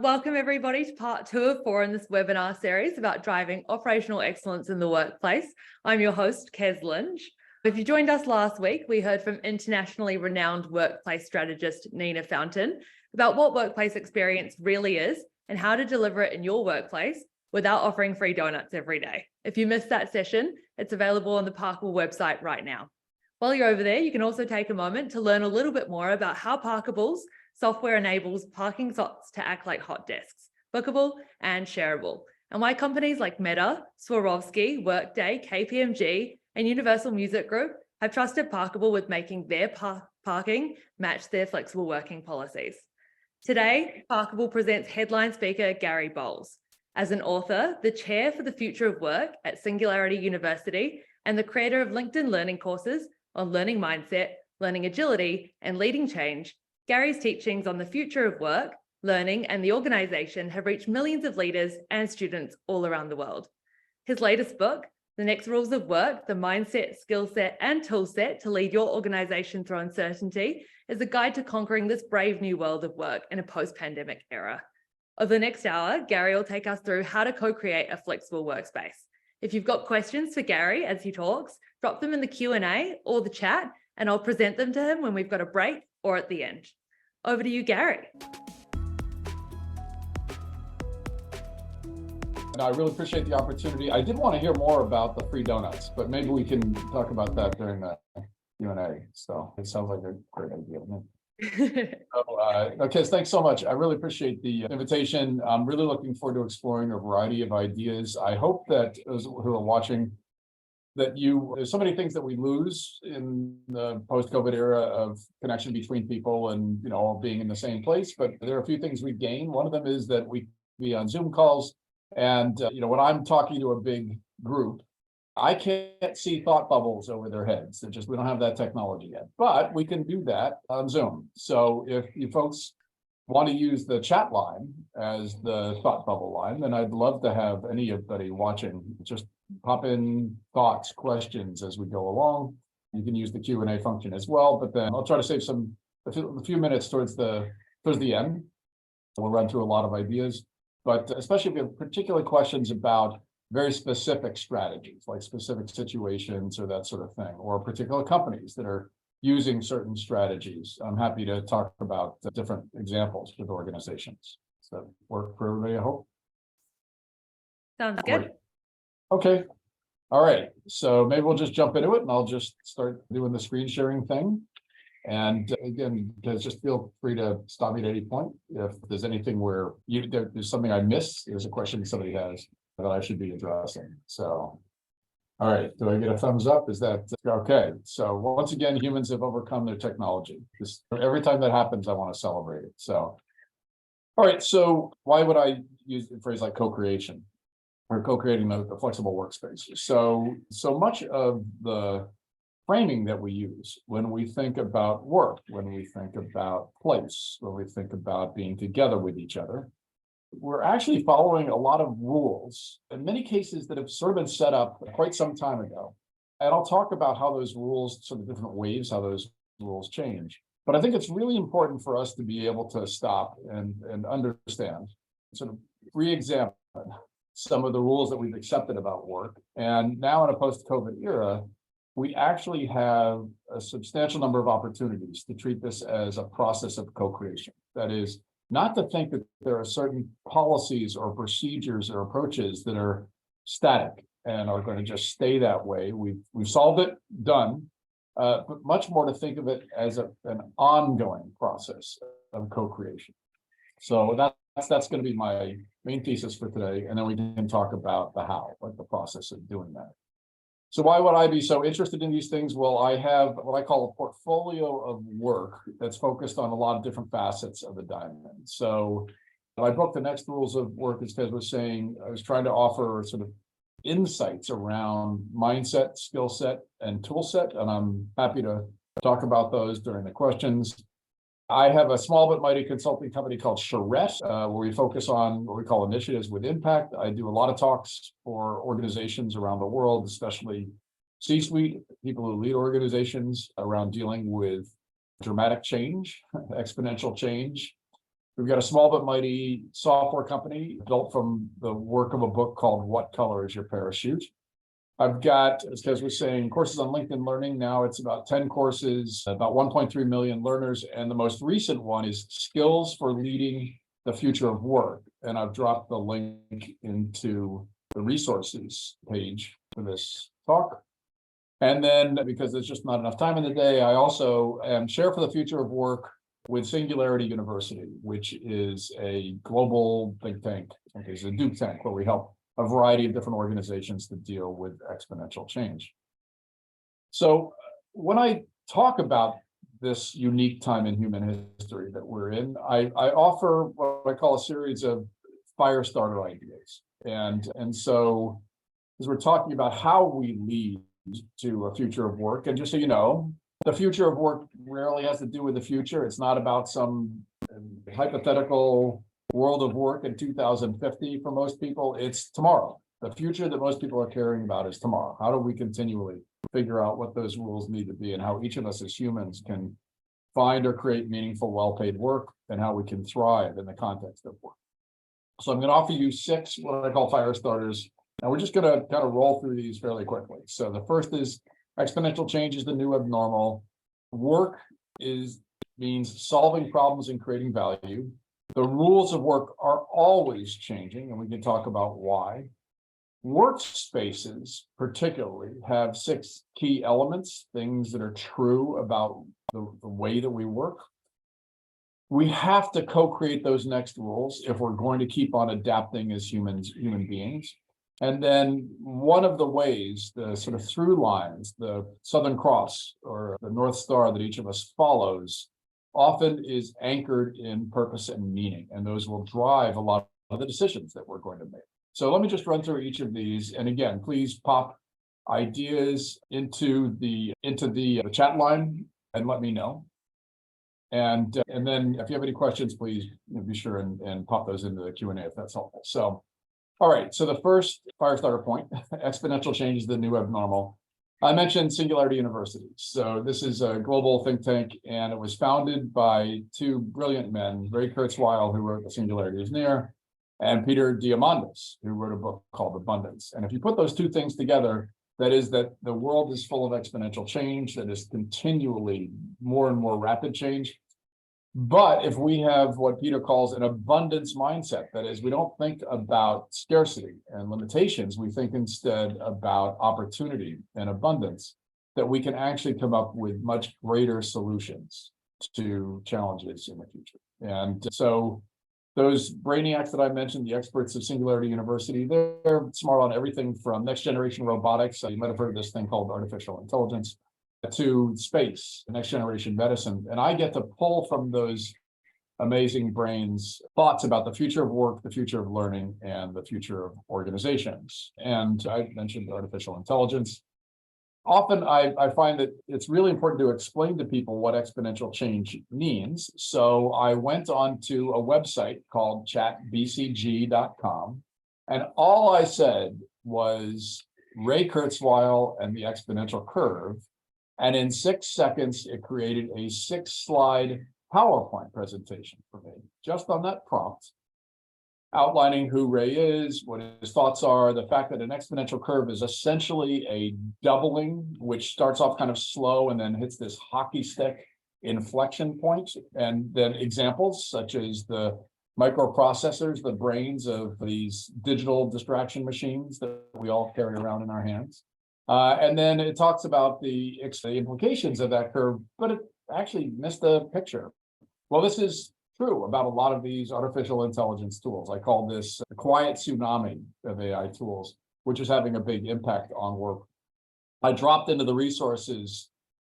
Welcome everybody to part 2 of 4 in this webinar series about driving operational excellence in the workplace. I'm your host, Kez Lynch. If you joined us last week, we heard from internationally renowned workplace strategist Nina Fountain about what workplace experience really is and how to deliver it in your workplace without offering free donuts every day. If you missed that session, it's available on the Parkable website right now. While you're over there, you can also take a moment to learn a little bit more about how Parkable's software enables parking slots to act like hot desks, bookable and shareable, and why companies like Meta, Swarovski, Workday, KPMG, and Universal Music Group have trusted Parkable with making their parking match their flexible working policies. Today, Parkable presents headline speaker Gary Bolles. As an author, the chair for the future of work at Singularity University, and the creator of LinkedIn learning courses on learning mindset, learning agility, and leading change, Gary's teachings on the future of work, learning, and the organization have reached millions of leaders and students all around the world. His latest book, The Next Rules of Work, The Mindset, Skillset, and Toolset to Lead Your Organization Through Uncertainty, is a guide to conquering this brave new world of work in a post-pandemic era. Over the next hour, Gary will take us through how to co-create a flexible workspace. If you've got questions for Gary as he talks, drop them in the Q&A or the chat, and I'll present them to him when we've got a break or at the end. Over to you, Gary. I really appreciate the opportunity. I did want to hear more about the free donuts, but maybe we can talk about that during the Q&A. So it sounds like a great idea. Okay, thanks so much. I really appreciate the invitation. I'm really looking forward to exploring a variety of ideas. I hope that those who are watching, there's so many things that we lose in the post-COVID era of connection between people and all being in the same place, but there are a few things we gain. One of them is that we be on Zoom calls, and when I'm talking to a big group, I can't see thought bubbles over their heads. We don't have that technology yet, but we can do that on Zoom. So if you folks want to use the chat line as the thought bubble line, then I'd love to have anybody watching just pop in thoughts, questions as we go along. You can use the Q&A function as well, but then I'll try to save a few minutes towards the end. We'll run through a lot of ideas, but especially if you have particular questions about very specific strategies, like specific situations or that sort of thing, or particular companies that are using certain strategies. I'm happy to talk about different examples with organizations. Does that work for everybody, I hope? Sounds good. Okay. All right. So maybe we'll just jump into it and I'll just start doing the screen sharing thing. And again, just feel free to stop me at any point. If there's anything where there's something I missed, there's a question somebody has that I should be addressing. So, all right. Do I get a thumbs up? Is that okay? So once again, humans have overcome their technology. Every time that happens, I want to celebrate it. So, all right. So why would I use a phrase like co-creation? Or co-creating the flexible workspace. So much of the framing that we use when we think about work, when we think about place, when we think about being together with each other, we're actually following a lot of rules, in many cases that have sort of been set up quite some time ago. And I'll talk about how those rules, sort of different waves, how those rules change. But I think it's really important for us to be able to stop and understand, sort of re-examine some of the rules that we've accepted about work. And now in a post-COVID era, we actually have a substantial number of opportunities to treat this as a process of co-creation. That is, not to think that there are certain policies or procedures or approaches that are static and are going to just stay that way. We've solved it, done, but much more to think of it as an ongoing process of co-creation. So that's going to be my main thesis for today, and then we can talk about the how, like the process of doing that. So why would I be so interested in these things? Well, I have what I call a portfolio of work that's focused on a lot of different facets of the diamond. So my book, The Next Rules of Work, as Ted was saying, I was trying to offer sort of insights around mindset, skill set, and tool set, and I'm happy to talk about those during the questions. I have a small but mighty consulting company called Charette, where we focus on what we call initiatives with impact. I do a lot of talks for organizations around the world, especially C-suite, people who lead organizations around dealing with dramatic change, exponential change, We've got a small but mighty software company built from the work of a book called What Color is Your Parachute? I've got, as Kez was saying, courses on LinkedIn Learning. Now it's about 10 courses, about 1.3 million learners. And the most recent one is Skills for Leading the Future of Work. And I've dropped the link into the resources page for this talk. And then, because there's just not enough time in the day, I also am Chair for the Future of Work with Singularity University, which is a global think tank. It's a Duke tank where we help a variety of different organizations to deal with exponential change. So when I talk about this unique time in human history that we're in, I offer what I call a series of fire starter ideas. And so as we're talking about how we lead to a future of work, and just so you know, the future of work rarely has to do with the future. It's not about some hypothetical world of work in 2050 for most people. It's tomorrow. The future that most people are caring about is tomorrow. How do we continually figure out what those rules need to be and how each of us as humans can find or create meaningful, well-paid work and how we can thrive in the context of work. So I'm going to offer you 6 what I call fire starters, and we're just going to kind of roll through these fairly quickly. So the first is exponential change is the new abnormal. Work means solving problems and creating value. The rules of work are always changing, and we can talk about why. Workspaces, particularly, have 6 key elements, things that are true about the way that we work. We have to co-create those next rules if we're going to keep on adapting as human beings. And then one of the ways, the sort of through lines, the Southern Cross or the North Star that each of us follows, often is anchored in purpose and meaning, and those will drive a lot of the decisions that we're going to make. So let me just run through each of these, and again, please pop ideas into the chat line and let me know. And then if you have any questions, please be sure and pop those into the Q&A if that's helpful. So, all right. So the first fire starter point: exponential change is the new abnormal. I mentioned Singularity University. So this is a global think tank, and it was founded by 2 brilliant men, Ray Kurzweil, who wrote The Singularity is Near, and Peter Diamandis, who wrote a book called Abundance. And if you put those 2 things together, that is that the world is full of exponential change, that is continually more and more rapid change. But if we have what Peter calls an abundance mindset, that is, we don't think about scarcity and limitations, we think instead about opportunity and abundance, that we can actually come up with much greater solutions to challenges in the future. And so those brainiacs that I mentioned, the experts of Singularity University, they're smart on everything from next generation robotics. You might have heard of this thing called artificial intelligence, to space, next generation medicine. And I get to pull from those amazing brains thoughts about the future of work, the future of learning, and the future of organizations. And I mentioned artificial intelligence. Often I find that it's really important to explain to people what exponential change means. So I went onto a website called chatbcg.com, and all I said was Ray Kurzweil and the exponential curve. And in 6 seconds, it created a 6-slide PowerPoint presentation for me, just on that prompt, outlining who Ray is, what his thoughts are, the fact that an exponential curve is essentially a doubling, which starts off kind of slow and then hits this hockey stick inflection point, and then examples such as the microprocessors, the brains of these digital distraction machines that we all carry around in our hands. And then it talks about the implications of that curve, but it actually missed the picture. Well, this is true about a lot of these artificial intelligence tools. I call this the quiet tsunami of AI tools, which is having a big impact on work. I dropped into the resources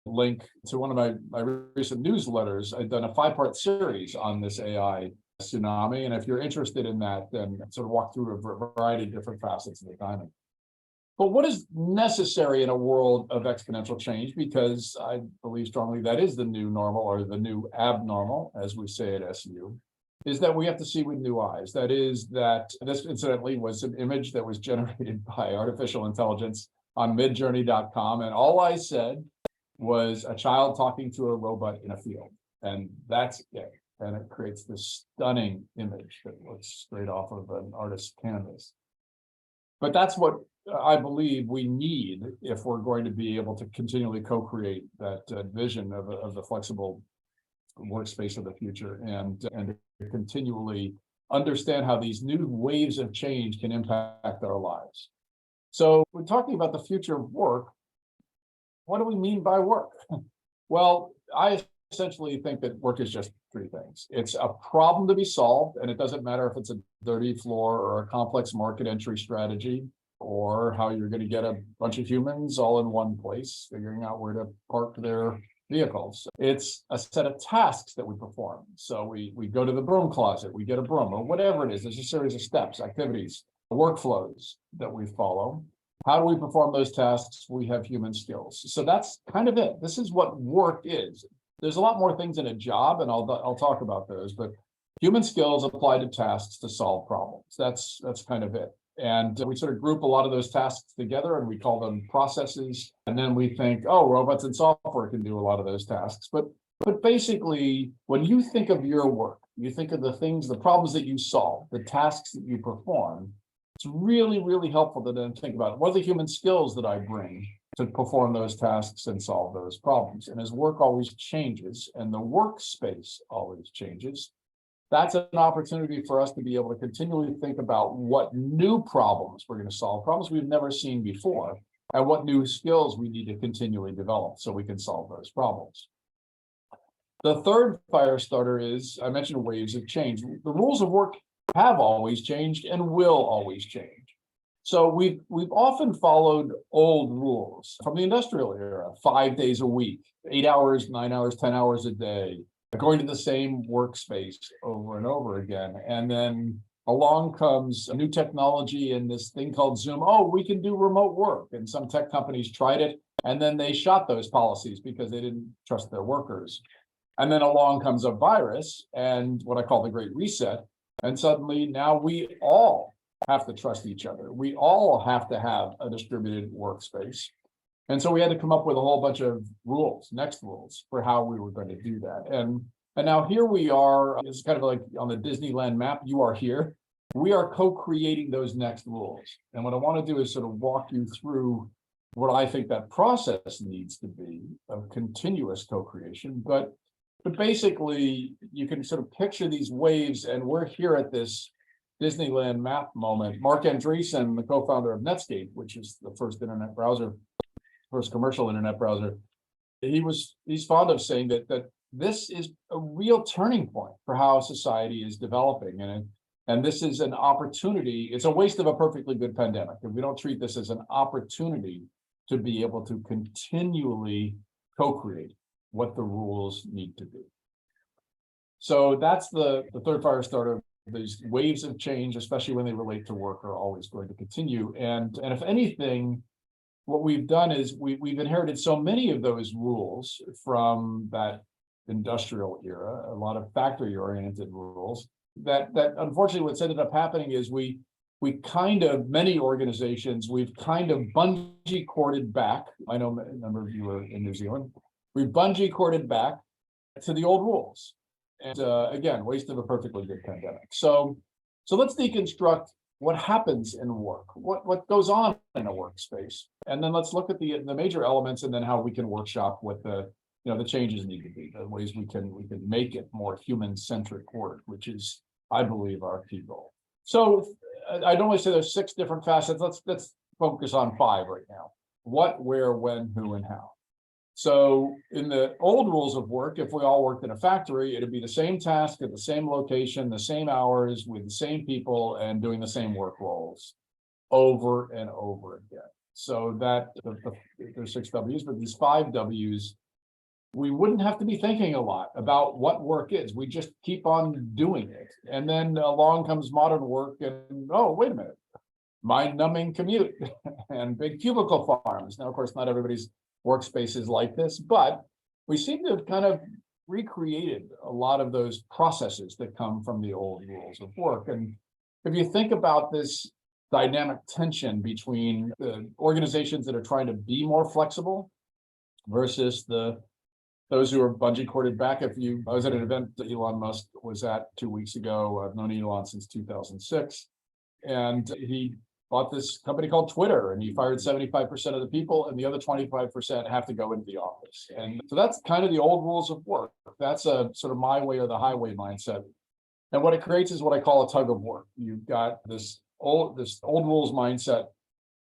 link to one of my recent newsletters. I've done a 5-part series on this AI tsunami. And if you're interested in that, then sort of walk through a variety of different facets of the diamond. But what is necessary in a world of exponential change, because I believe strongly that is the new normal or the new abnormal, as we say at SU, is that we have to see with new eyes. That is that this incidentally was an image that was generated by artificial intelligence on midjourney.com. And all I said was a child talking to a robot in a field. And that's it. and it creates this stunning image that looks straight off of an artist's canvas. But that's what I believe we need if we're going to be able to continually co-create that vision of the flexible workspace of the future, and to continually understand how these new waves of change can impact our lives. So we're talking about the future of work. What do we mean by work? Well, I essentially think that work is just three things. It's a problem to be solved, and it doesn't matter if it's a dirty floor or a complex market entry strategy, or how you're going to get a bunch of humans all in one place, figuring out where to park their vehicles. It's a set of tasks that we perform. So we go to the broom closet, we get a broom, or whatever it is. There's a series of steps, activities, workflows that we follow. How do we perform those tasks? We have human skills. So that's kind of it. This is what work is. There's a lot more things in a job, and I'll talk about those, but human skills apply to tasks to solve problems. That's kind of it. And we sort of group a lot of those tasks together, and we call them processes. And then we think, oh, robots and software can do a lot of those tasks. But basically, when you think of your work, you think of the things, the problems that you solve, the tasks that you perform. It's really, really helpful to then think about what are the human skills that I bring to perform those tasks and solve those problems. And as work always changes and the workspace always changes, that's an opportunity for us to be able to continually think about what new problems we're going to solve, problems we've never seen before, and what new skills we need to continually develop so we can solve those problems. The third fire starter is, I mentioned waves of change. The rules of work have always changed and will always change. So we've often followed old rules from the industrial era, 5 days a week, 8 hours, 9 hours, 10 hours a day, going to the same workspace over and over again. And then along comes a new technology and this thing called Zoom. Oh, we can do remote work. And some tech companies tried it, and then they shot those policies because they didn't trust their workers. And then along comes a virus and what I call the Great Reset. And suddenly now we all have to trust each other. We all have to have a distributed workspace. And so we had to come up with a whole bunch of rules, next rules, for how we were going to do that. And now here we are, it's kind of like on the Disneyland map, you are here. We are co-creating those next rules. And what I want to do is sort of walk you through what I think that process needs to be of continuous co-creation. But basically, you can sort of picture these waves, and we're here at this Disneyland map moment. Mark Andreessen, the co-founder of Netscape, which is the first internet browser, first commercial internet browser, he's fond of saying that this is a real turning point for how society is developing, and this is an opportunity. It's a waste of a perfectly good pandemic if we don't treat this as an opportunity to be able to continually co-create what the rules need to be. So that's the third fire starter. These waves of change, especially when they relate to work, are always going to continue. And if anything, what we've done is we've inherited so many of those rules from that industrial era, a lot of factory-oriented rules, that unfortunately what's ended up happening is we kind of, many organizations, we've kind of bungee corded back. I know a number of you are in New Zealand. We bungee corded back to the old rules. And again, waste of a perfectly good pandemic. So let's deconstruct what happens in work, what goes on in a workspace. And then let's look at the major elements, and then how we can workshop what the changes need to be, the ways we can make it more human-centric work, which is, I believe, our key goal. So I normally say there's 6 different facets. Let's focus on 5 right now. What, where, when, who, and how. So in the old rules of work, if we all worked in a factory, it'd be the same task at the same location, the same hours, with the same people, and doing the same work roles over and over again. So that there's 6 W's, but these 5 W's, we wouldn't have to be thinking a lot about what work is. We just keep on doing it. And then along comes modern work, and oh, wait a minute, mind-numbing commute and big cubicle farms. Now, of course, not everybody's workspaces like this, but we seem to have kind of recreated a lot of those processes that come from the old rules of work. And if you think about this dynamic tension between the organizations that are trying to be more flexible versus the those who are bungee corded back, I was at an event that Elon Musk was at 2 weeks ago. I've known Elon since 2006, and he bought this company called Twitter, and he fired 75% of the people, and the other 25% have to go into the office. And so that's kind of the old rules of work. That's a sort of my way or the highway mindset. And what it creates is what I call a tug of war. You've got this old rules mindset,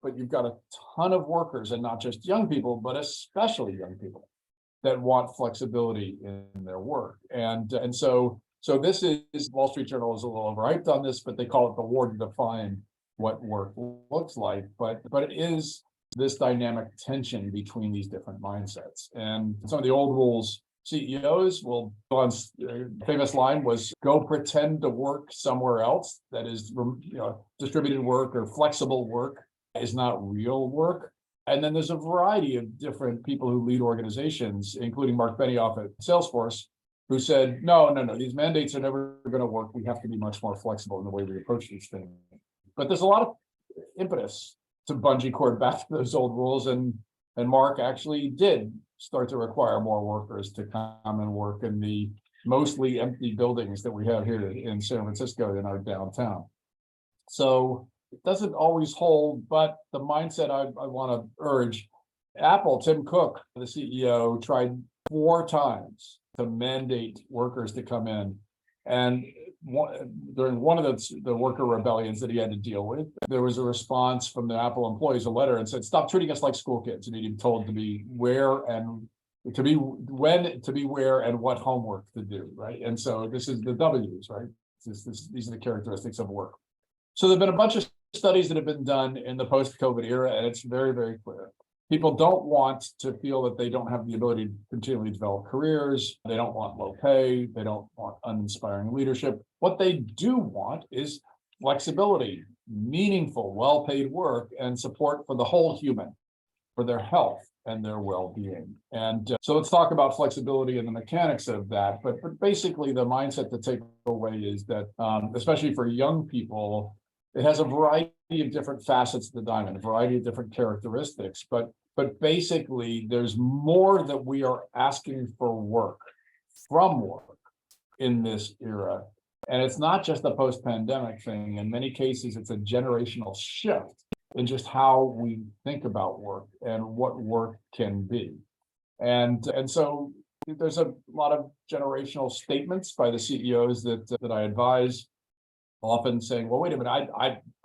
but you've got a ton of workers, and not just young people, but especially young people, that want flexibility in their work. And so this is, Wall Street Journal is a little overhyped on this, but they call it the war to define what work looks like. But it is this dynamic tension between these different mindsets. And some of the old rules CEOs will, Elon's famous line was, go pretend to work somewhere else. That is, distributed work or flexible work is not real work. And then there's a variety of different people who lead organizations, including Mark Benioff at Salesforce, who said, no, these mandates are never going to work. We have to be much more flexible in the way we approach these things. But there's a lot of impetus to bungee cord back to those old rules. And Mark actually did start to require more workers to come and work in the mostly empty buildings that we have here in San Francisco in our downtown. So it doesn't always hold, but the mindset I want to urge, Apple, Tim Cook, the CEO, tried 4 times to mandate workers to come in. And during one of the worker rebellions that he had to deal with, there was a response from the Apple employees, a letter, and said, stop treating us like school kids. And he'd be told to be where and what homework to do, right? And so this is the W's, right? These are the characteristics of work. So there've been a bunch of studies that have been done in the post-COVID era, and it's very, very clear. People don't want to feel that they don't have the ability to continually develop careers. They don't want low pay. They don't want uninspiring leadership. What they do want is flexibility, meaningful, well-paid work, and support for the whole human, for their health and their well-being. And so let's talk about flexibility and the mechanics of that. But basically, the mindset to take away is that, especially for young people, it has a variety of different facets of the diamond, a variety of different characteristics. But basically, there's more that we are asking from work in this era. And it's not just a post-pandemic thing. In many cases, it's a generational shift in just how we think about work and what work can be. And so there's a lot of generational statements by the CEOs that I advise, often saying, well, wait a minute,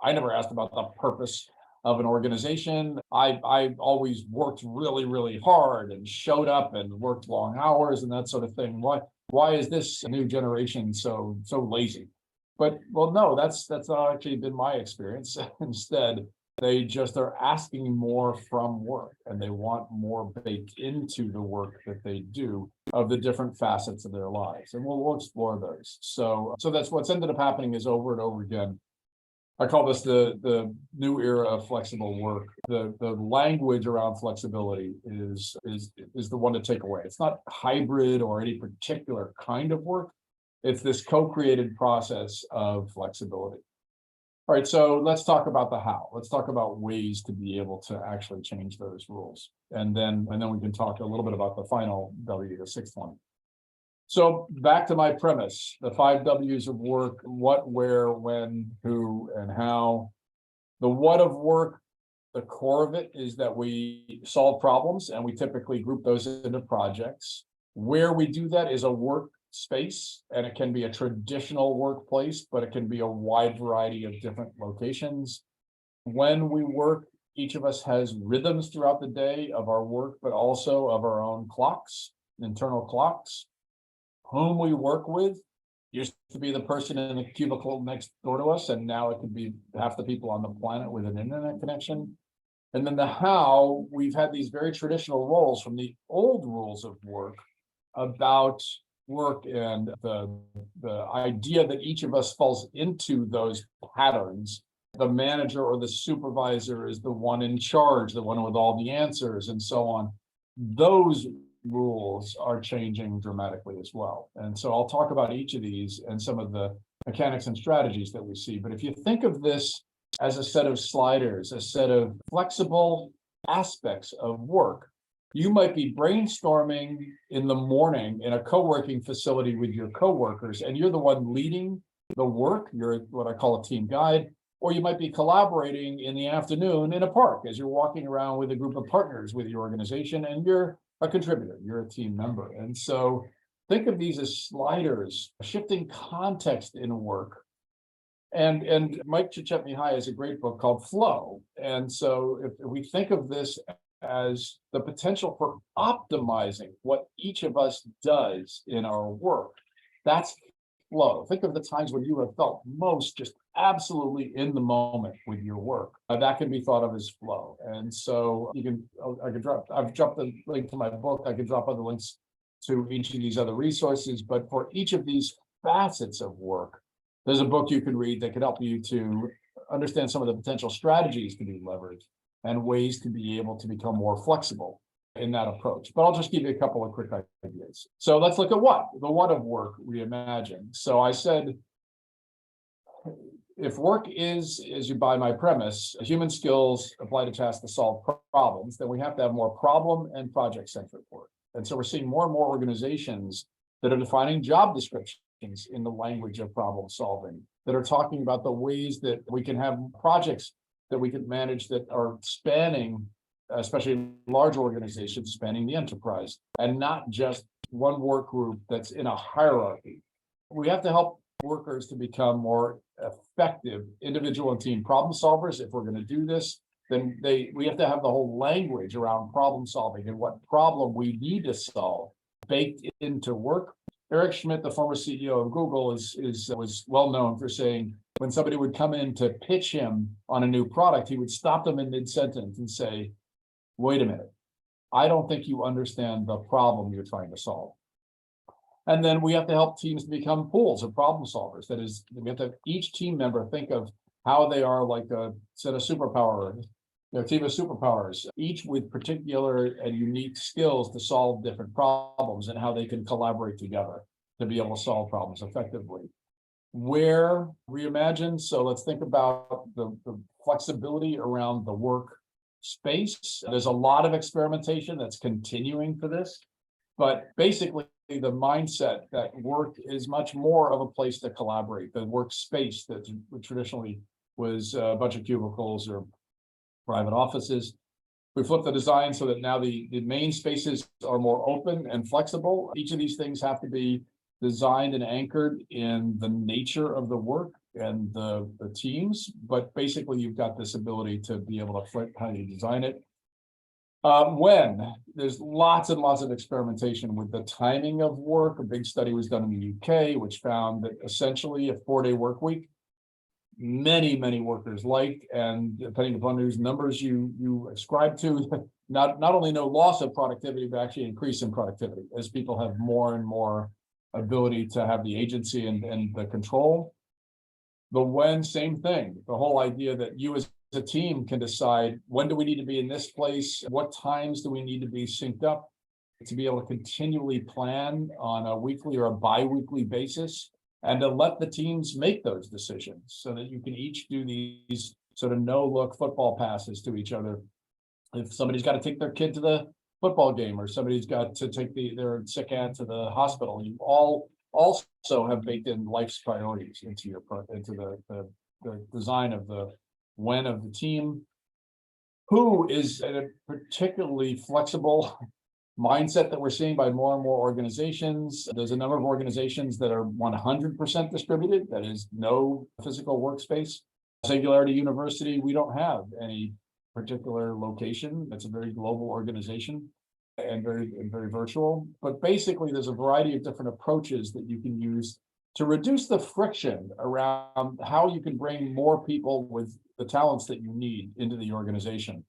I never asked about the purpose of an organization. I always worked really, really hard and showed up and worked long hours and that sort of thing. Why is this new generation so lazy? But well, no, that's not actually been my experience. Instead, they just are asking more from work, and they want more baked into the work that they do of the different facets of their lives. And we'll explore those. So that's what's ended up happening is over and over again. I call this the new era of flexible work. The language around flexibility is the one to take away. It's not hybrid or any particular kind of work. It's this co-created process of flexibility. All right, so let's talk about the how. Let's talk about ways to be able to actually change those rules. And then we can talk a little bit about the final W, the 6th one. So back to my premise, the 5 W's of work: what, where, when, who, and how. The what of work, the core of it is that we solve problems, and we typically group those into projects. Where we do that is a workspace, and it can be a traditional workplace, but it can be a wide variety of different locations. When we work, each of us has rhythms throughout the day of our work, but also of our own clocks, internal clocks. Whom we work with used to be the person in the cubicle next door to us, and now it could be half the people on the planet with an internet connection. And then the how, we've had these very traditional roles from the old rules of work about work, and the idea that each of us falls into those patterns. The manager or the supervisor is the one in charge, the one with all the answers, and so on. Those rules are changing dramatically as well. And so I'll talk about each of these and some of the mechanics and strategies that we see. But if you think of this as a set of sliders, a set of flexible aspects of work, You might be brainstorming in the morning in a co-working facility with your coworkers, and you're the one leading the work. You're what I call a team guide, or you might be collaborating in the afternoon in a park as you're walking around with a group of partners with your organization, and you're a contributor, you're a team member. And so think of these as sliders, shifting context in work. And Mike Csikszentmihalyi has a great book called Flow. And so if we think of this as the potential for optimizing what each of us does in our work, that's flow. Think of the times when you have felt most just absolutely in the moment with your work. That can be thought of as flow. And so you can, I've dropped the link to my book. I could drop other links to each of these other resources, but for each of these facets of work, there's a book you can read that could help you to understand some of the potential strategies to be leveraged and ways to be able to become more flexible in that approach. But I'll just give you a couple of quick ideas. So let's look at the what of work reimagined. So I said, if work is, as you buy my premise, human skills apply to tasks to solve problems, then we have to have more problem and project centric work. And so we're seeing more and more organizations that are defining job descriptions in the language of problem solving, that are talking about the ways that we can have projects that we can manage that are spanning, especially large organizations, spanning the enterprise, and not just one work group that's in a hierarchy. We have to help workers to become more effective individual and team problem solvers. If we're going to do this, then we have to have the whole language around problem solving and what problem we need to solve baked into work. Eric Schmidt, the former CEO of Google, was well known for saying when somebody would come in to pitch him on a new product, he would stop them in mid-sentence and say, wait a minute, I don't think you understand the problem you're trying to solve. And then we have to help teams to become pools of problem solvers. That is, we have to each team member think of how they are like a set of superpower, team of superpowers, each with particular and unique skills to solve different problems and how they can collaborate together to be able to solve problems effectively. Where reimagine, so let's think about the flexibility around the work space. There's a lot of experimentation that's continuing for this, but basically the mindset that work is much more of a place to collaborate. The workspace that traditionally was a bunch of cubicles or private offices. We flipped the design so that now the main spaces are more open and flexible. Each of these things have to be designed and anchored in the nature of the work and the teams, but basically you've got this ability to be able to flip how you design it. When there's lots and lots of experimentation with the timing of work. A big study was done in the UK, which found that essentially a 4-day work week, many workers liked, and depending upon whose numbers you ascribe to, not only no loss of productivity, but actually increase in productivity as people have more and more ability to have the agency and the control. The when, same thing. The whole idea that you as a team can decide when do we need to be in this place, what times do we need to be synced up, to be able to continually plan on a weekly or a bi-weekly basis, and to let the teams make those decisions so that you can each do these sort of no-look football passes to each other. If somebody's got to take their kid to the football game, or somebody's got to take their sick aunt to the hospital, you all also have baked in life's priorities into the design of the when of the team. Who is a particularly flexible mindset that we're seeing by more and more organizations. There's a number of organizations that are 100% distributed, that is no physical workspace. Singularity University, we don't have any particular location. It's a very global organization and very virtual. But basically, there's a variety of different approaches that you can use to reduce the friction around how you can bring more people with the talents that you need into the organization.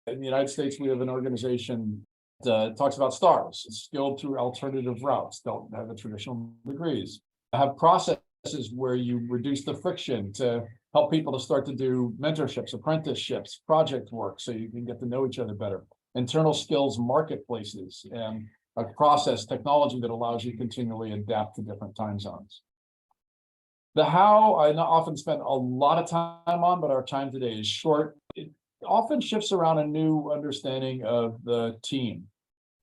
In the United States, we have an organization that talks about stars, skilled through alternative routes, don't have the traditional degrees. Have processes where you reduce the friction to help people to start to do mentorships, apprenticeships, project work, so you can get to know each other better. Internal skills marketplaces, and a process technology that allows you to continually adapt to different time zones. The how I often spend a lot of time on, but our time today is short. It often shifts around a new understanding of the team.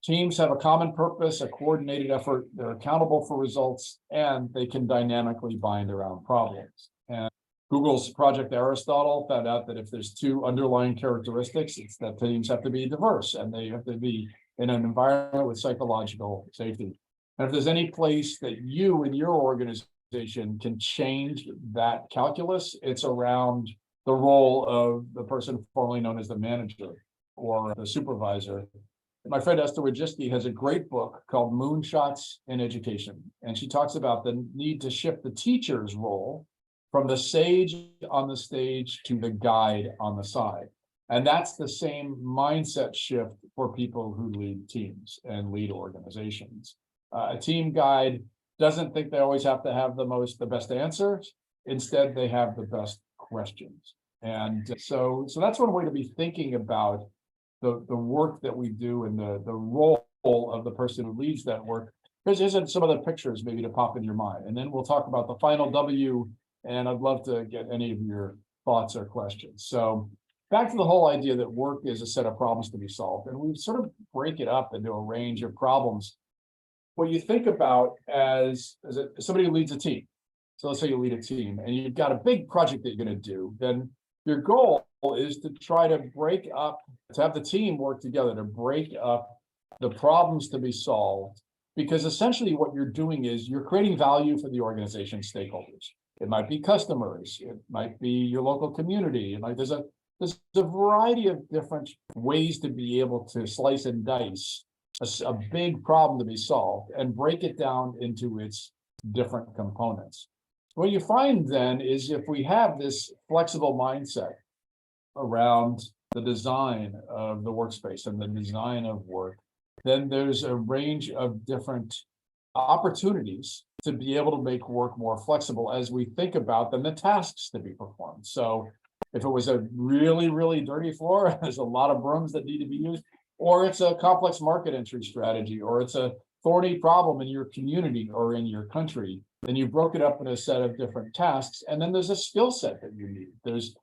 Teams have a common purpose, a coordinated effort, they're accountable for results, and they can dynamically bind around problems. And Google's Project Aristotle found out that if there's two underlying characteristics, it's that teams have to be diverse and they have to be in an environment with psychological safety. And if there's any place that you in your organization can change that calculus, it's around the role of the person formerly known as the manager or the supervisor. My friend Esther Wojcicki has a great book called Moonshots in Education, and she talks about the need to shift the teacher's role from the sage on the stage to the guide on the side. And that's the same mindset shift for people who lead teams and lead organizations. A team guide doesn't think they always have to have the best answers. Instead, they have the best questions. And so that's one way to be thinking about the work that we do and the role of the person who leads that work. Here's some other pictures maybe to pop in your mind. And then we'll talk about the final W, and I'd love to get any of your thoughts or questions. So back to the whole idea that work is a set of problems to be solved, and we sort of break it up into a range of problems. What you think about as somebody who leads a team. So let's say you lead a team and you've got a big project that you're going to do, then your goal is to try to break up, to have the team work together to break up the problems to be solved, because essentially what you're doing is you're creating value for the organization stakeholders. It might be customers, it might be your local community, there's a variety of different ways to be able to slice and dice a big problem to be solved and break it down into its different components. What you find then is if we have this flexible mindset around the design of the workspace and the design of work, then there's a range of different opportunities to be able to make work more flexible as we think about the tasks to be performed. So if it was a really, really dirty floor, there's a lot of brooms that need to be used, or it's a complex market entry strategy, or it's a thorny problem in your community or in your country, then you broke it up in a set of different tasks. And then there's a skill set that you need. There's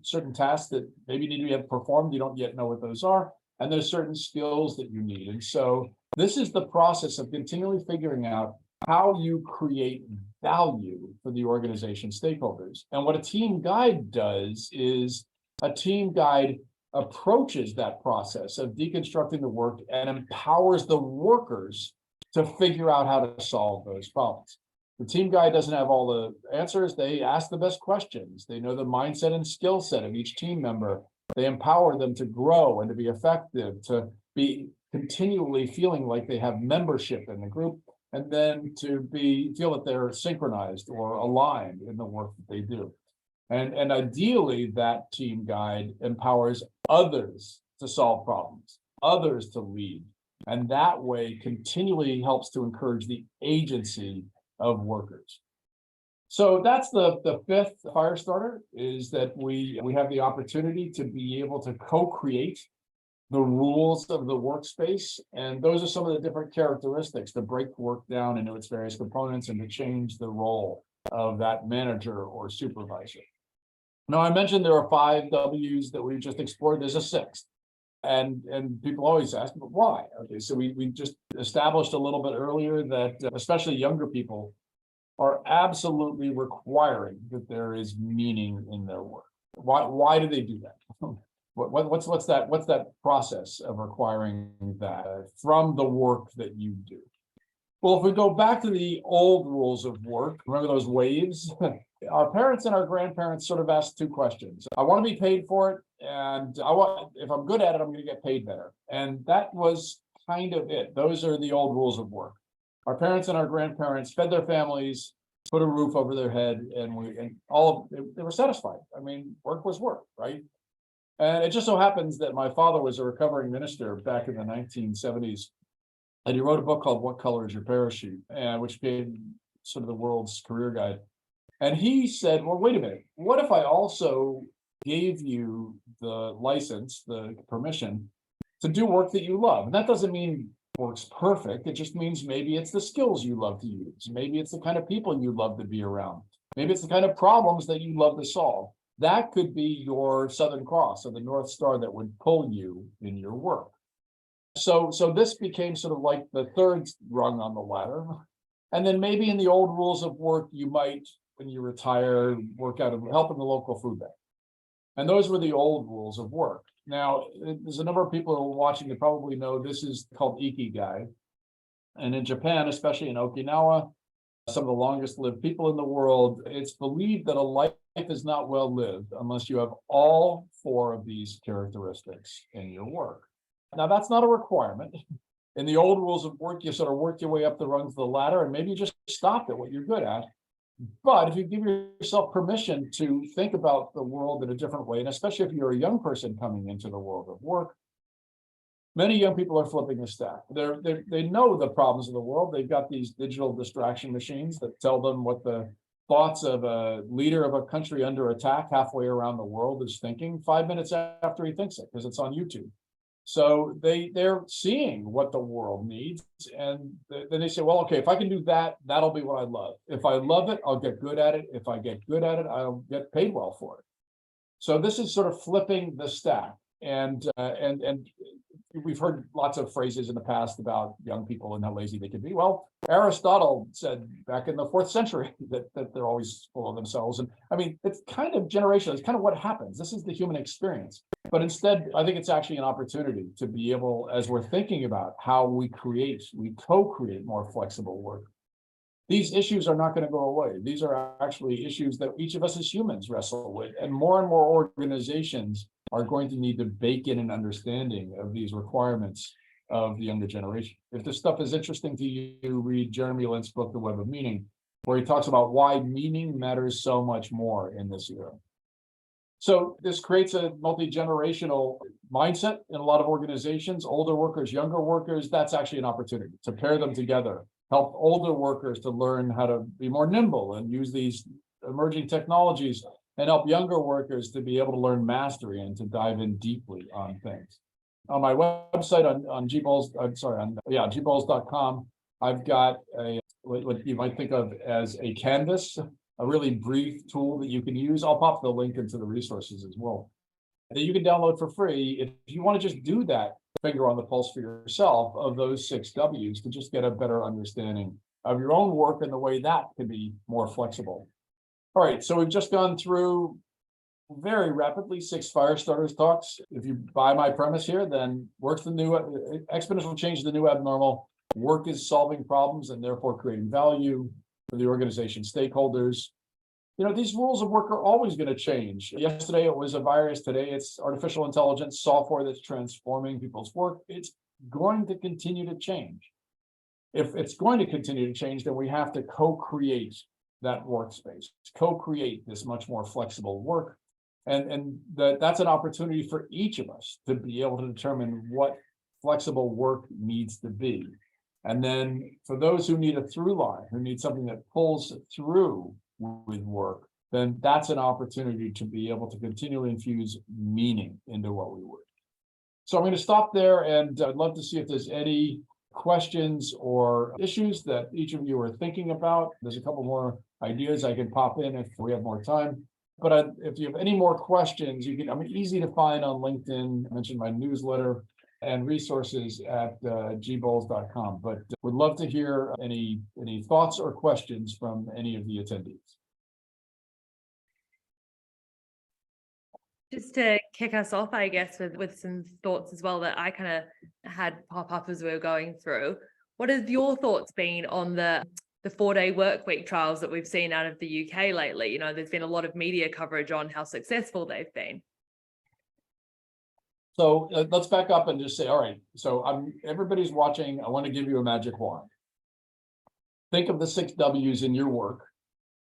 certain tasks that maybe need to be performed. You don't yet know what those are. And there's certain skills that you need. And so this is the process of continually figuring out how you create value for the organization stakeholders. And what a team guide does is a team guide approaches that process of deconstructing the work and empowers the workers to figure out how to solve those problems. The team guide doesn't have all the answers. They ask the best questions. They know the mindset and skill set of each team member. They empower them to grow and to be effective, to be continually feeling like they have membership in the group, and then to feel that they're synchronized or aligned in the work that they do. And ideally, that team guide empowers others to solve problems, others to lead, and that way continually helps to encourage the agency of workers. So that's the fifth fire starter, is that we have the opportunity to be able to co-create the rules of the workspace. And those are some of the different characteristics to break work down into its various components and to change the role of that manager or supervisor. Now, I mentioned there are 5 W's that we just explored. There's a 6th. And people always ask, but why? Okay, so we just established a little bit earlier that especially younger people are absolutely requiring that there is meaning in their work. Why do they do that? What's that process of requiring that from the work that you do? Well, if we go back to the old rules of work, remember those waves? Our parents and our grandparents sort of asked 2 questions. I want to be paid for it, and if I'm good at it, I'm going to get paid better. And that was kind of it. Those are the old rules of work. Our parents and our grandparents fed their families, put a roof over their head, and they were satisfied. I mean, work was work, right? And it just so happens that my father was a recovering minister back in the 1970s. And he wrote a book called What Color Is Your Parachute, which became sort of the world's career guide. And he said, well, wait a minute, what if I also gave you the license, the permission to do work that you love? And that doesn't mean work's perfect. It just means maybe it's the skills you love to use. Maybe it's the kind of people you love to be around. Maybe it's the kind of problems that you love to solve. That could be your Southern Cross or the North Star that would pull you in your work. So this became sort of like the third rung on the ladder. And then maybe in the old rules of work, you might, when you retire, work out of help in the local food bank. And those were the old rules of work. Now, there's a number of people who are watching that probably know this is called Ikigai. And in Japan, especially in Okinawa, some of the longest lived people in the world, it's believed that a life is not well lived unless you have all four of these characteristics in your work. Now, that's not a requirement. In the old rules of work, you sort of work your way up the rungs of the ladder, and maybe you just stop at what you're good at. But if you give yourself permission to think about the world in a different way, and especially if you're a young person coming into the world of work, many young people are flipping the stack. They know the problems of the world. They've got these digital distraction machines that tell them what the thoughts of a leader of a country under attack halfway around the world is thinking 5 minutes after he thinks it, because it's on YouTube. So they're seeing what the world needs, and then they say, well, okay, if I can do that, that'll be what I love. If I love it, I'll get good at it. If I get good at it, I'll get paid well for it. So this is sort of flipping the stack, and we've heard lots of phrases in the past about young people and how lazy they can be. Well, Aristotle said back in the 4th century that they're always full of themselves. And I mean, it's kind of generational. It's kind of what happens. This is the human experience. But instead, I think it's actually an opportunity to be able, as we're thinking about how we co-create more flexible work. These issues are not going to go away. These are actually issues that each of us as humans wrestle with. And more organizations are going to need to bake in an understanding of these requirements of the younger generation. If this stuff is interesting to you, read Jeremy Lent's book, The Web of Meaning, where he talks about why meaning matters so much more in this era. So this creates a multi-generational mindset in a lot of organizations, older workers, younger workers. That's actually an opportunity to pair them together, help older workers to learn how to be more nimble and use these emerging technologies, and help younger workers to be able to learn mastery and to dive in deeply on things. On my website on gbolles.com, I've got what you might think of as a canvas, a really brief tool that you can use. I'll pop the link into the resources as well, that you can download for free if you want to just do that finger on the pulse for yourself of those 6 W's to just get a better understanding of your own work and the way that can be more flexible. All right, so we've just gone through very rapidly 6 fire starters talks. If you buy my premise here, then work's the new exponential change is the new abnormal. Work is solving problems and therefore creating value for the organization stakeholders. You know, these rules of work are always going to change. Yesterday it was a virus. Today it's artificial intelligence, software that's transforming people's work. It's going to continue to change. If it's going to continue to change, then we have to co-create that workspace, co-create this much more flexible work. And that's an opportunity for each of us to be able to determine what flexible work needs to be. And then for those who need a through line, who need something that pulls through with work, then that's an opportunity to be able to continually infuse meaning into what we work. So I'm going to stop there, and I'd love to see if there's any questions or issues that each of you are thinking about. There's a couple more ideas I can pop in if we have more time. But if you have any more questions, you can, I'm easy to find on LinkedIn. I mentioned my newsletter and resources at gbolles.com. But would love to hear any thoughts or questions from any of the attendees. Just to kick us off, I guess, with some thoughts as well that I kind of had pop up as we were going through. What have your thoughts been on the 4-day work week trials that we've seen out of the UK lately? You know, there's been a lot of media coverage on how successful they've been. So let's back up and just say, all right, so everybody's watching. I want to give you a magic wand. Think of the 6 W's in your work.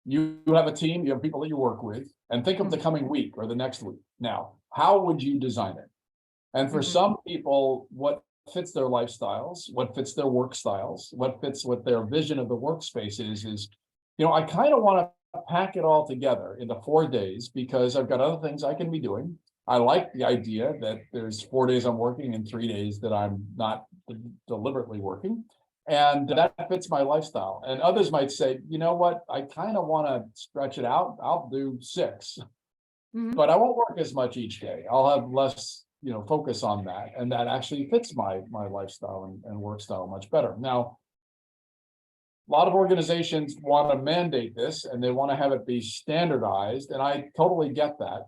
You have a team, you have people that you work with, and think of the coming week or the next week. Now, how would you design it? And for some people, what fits their lifestyles, what fits their work styles, what fits what their vision of the workspace is, you know, I kind of want to pack it all together into 4 days because I've got other things I can be doing. I like the idea that there's 4 days I'm working and 3 days that I'm not deliberately working. And that fits my lifestyle. And others might say, you know what, I kind of want to stretch it out. I'll do 6, but I won't work as much each day. I'll have less focus on that, and that actually fits my lifestyle and work style much better. Now, a lot of organizations want to mandate this and they want to have it be standardized, and I totally get that.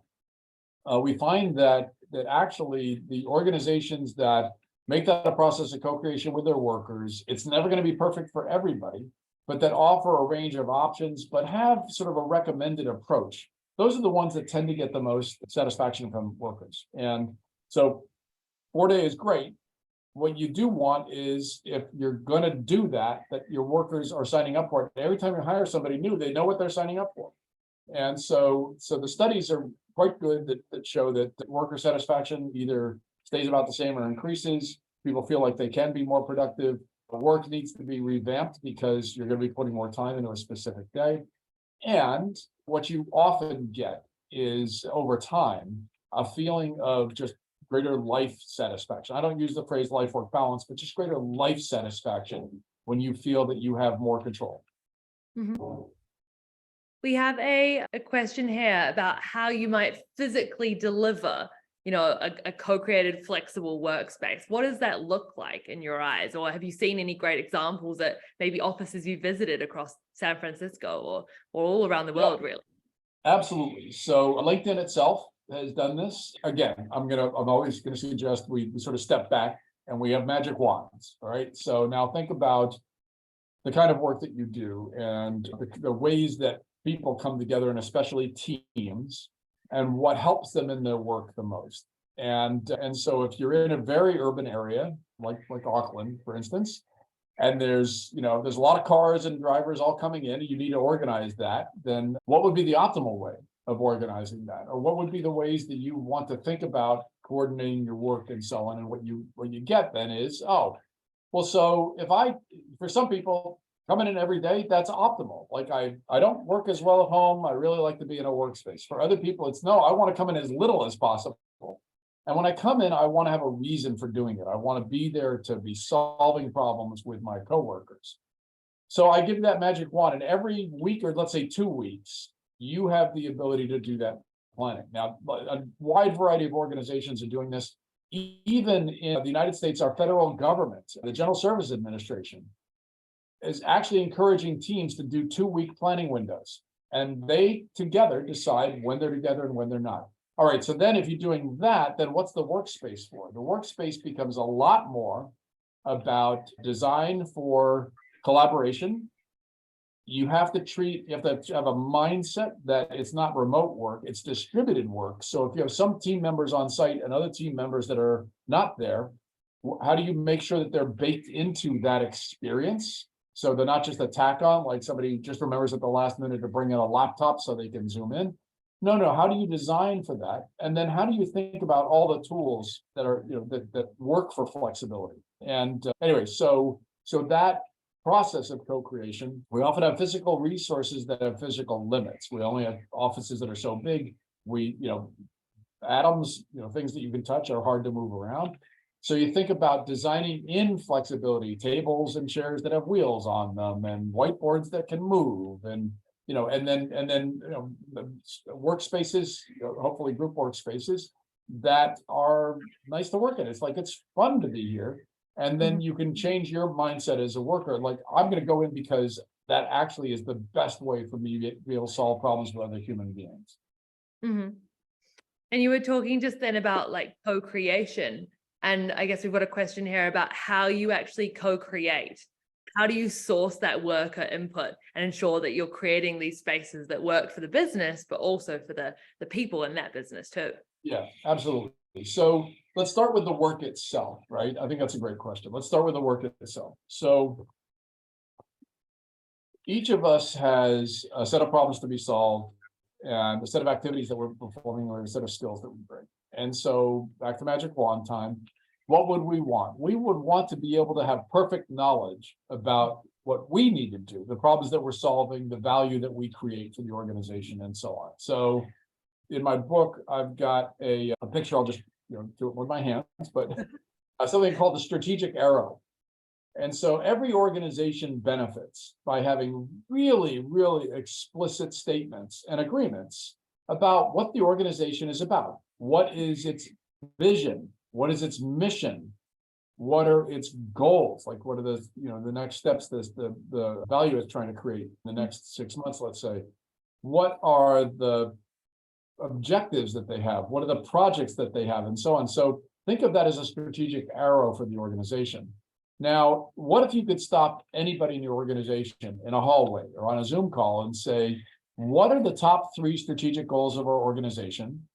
We find that actually the organizations that make that a process of co-creation with their workers, it's never going to be perfect for everybody, but that offer a range of options, but have sort of a recommended approach. Those are the ones that tend to get the most satisfaction from workers. And so 4-day is great. What you do want is, if you're going to do that, that your workers are signing up for it. Every time you hire somebody new, they know what they're signing up for. And so the studies are quite good that show that worker satisfaction either stays about the same or increases. People feel like they can be more productive. The work needs to be revamped because you're going to be putting more time into a specific day. And what you often get is, over time, a feeling of just greater life satisfaction. I don't use the phrase life-work balance, but just greater life satisfaction when you feel that you have more control. Mhm. We have a question here about how you might physically deliver, a co-created flexible workspace. What does that look like in your eyes? Or have you seen any great examples at maybe offices you visited across San Francisco or all around the world, really? Absolutely. So LinkedIn itself has done this. Again, I'm always gonna suggest we sort of step back and we have magic wands. All right. So now think about the kind of work that you do and the ways that people come together, and especially teams, and what helps them in their work the most. And so if you're in a very urban area, like Auckland, for instance, and there's a lot of cars and drivers all coming in, and you need to organize that, then what would be the optimal way of organizing that? Or what would be the ways that you want to think about coordinating your work and so on? And what you get then is, oh, well, so for some people, coming in every day, that's optimal. Like I don't work as well at home. I really like to be in a workspace. For other people, it's no, I want to come in as little as possible. And when I come in, I want to have a reason for doing it. I want to be there to be solving problems with my coworkers. So I give you that magic wand, and every week, or let's say 2 weeks, you have the ability to do that planning. Now, a wide variety of organizations are doing this. Even in the United States, our federal government, the General Services Administration, is actually encouraging teams to do 2-week planning windows. And they together decide when they're together and when they're not. All right, so then if you're doing that, then what's the workspace for? The workspace becomes a lot more about design for collaboration. You have to have a mindset that it's not remote work, it's distributed work. So if you have some team members on site and other team members that are not there, how do you make sure that they're baked into that experience? So they're not just a tack on, like somebody just remembers at the last minute to bring in a laptop so they can zoom in. No, how do you design for that? And then how do you think about all the tools that are, that work for flexibility? And anyway, so that process of co-creation, we often have physical resources that have physical limits. We only have offices that are so big. Atoms, things that you can touch are hard to move around. So you think about designing in flexibility, tables and chairs that have wheels on them, and whiteboards that can move, and workspaces, hopefully group workspaces that are nice to work in. It's like, it's fun to be here. And then you can change your mindset as a worker. Like, I'm going to go in because that actually is the best way for me to be able to solve problems with other human beings. Mm-hmm. And you were talking just then about like co-creation. And I guess we've got a question here about how you actually co-create. How do you source that worker input and ensure that you're creating these spaces that work for the business, but also for the people in that business too? Yeah, absolutely. So let's start with the work itself, right? I think that's a great question. Let's start with the work itself. So each of us has a set of problems to be solved and a set of activities that we're performing, or a set of skills that we bring. And so back to magic wand time, what would we want? We would want to be able to have perfect knowledge about what we need to do, the problems that we're solving, the value that we create for the organization, and so on. So in my book, I've got a picture. I'll just do it with my hands, but something called the strategic arrow. And so every organization benefits by having really, really explicit statements and agreements about what the organization is about. What is its vision? What is its mission? What are its goals? Like, what are the next steps, the value it's trying to create in the next 6 months, let's say? What are the objectives that they have? What are the projects that they have, and so on? So think of that as a strategic arrow for the organization. Now, what if you could stop anybody in your organization in a hallway or on a Zoom call and say, what are the top 3 strategic goals of our organization?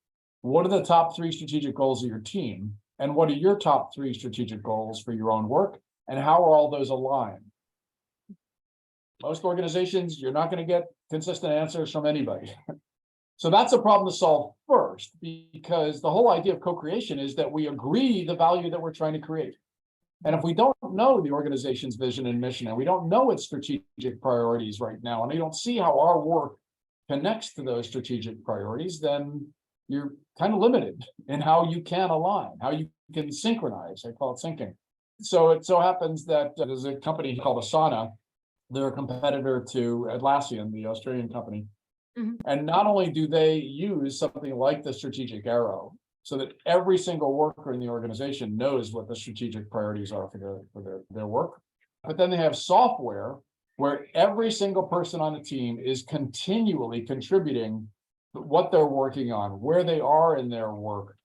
What are the top 3 strategic goals of your team? And what are your top 3 strategic goals for your own work? And how are all those aligned? Most organizations, you're not going to get consistent answers from anybody. So that's a problem to solve first, because the whole idea of co-creation is that we agree the value that we're trying to create. And if we don't know the organization's vision and mission, and we don't know its strategic priorities right now, and we don't see how our work connects to those strategic priorities, then you're kind of limited in how you can align, how you can synchronize. I call it syncing. So it so happens that there's a company called Asana. They're a competitor to Atlassian, the Australian company. And not only do they use something like the strategic arrow, so that every single worker in the organization knows what the strategic priorities are for their work, but then they have software where every single person on the team is continually contributing what they're working on, where they are in their work,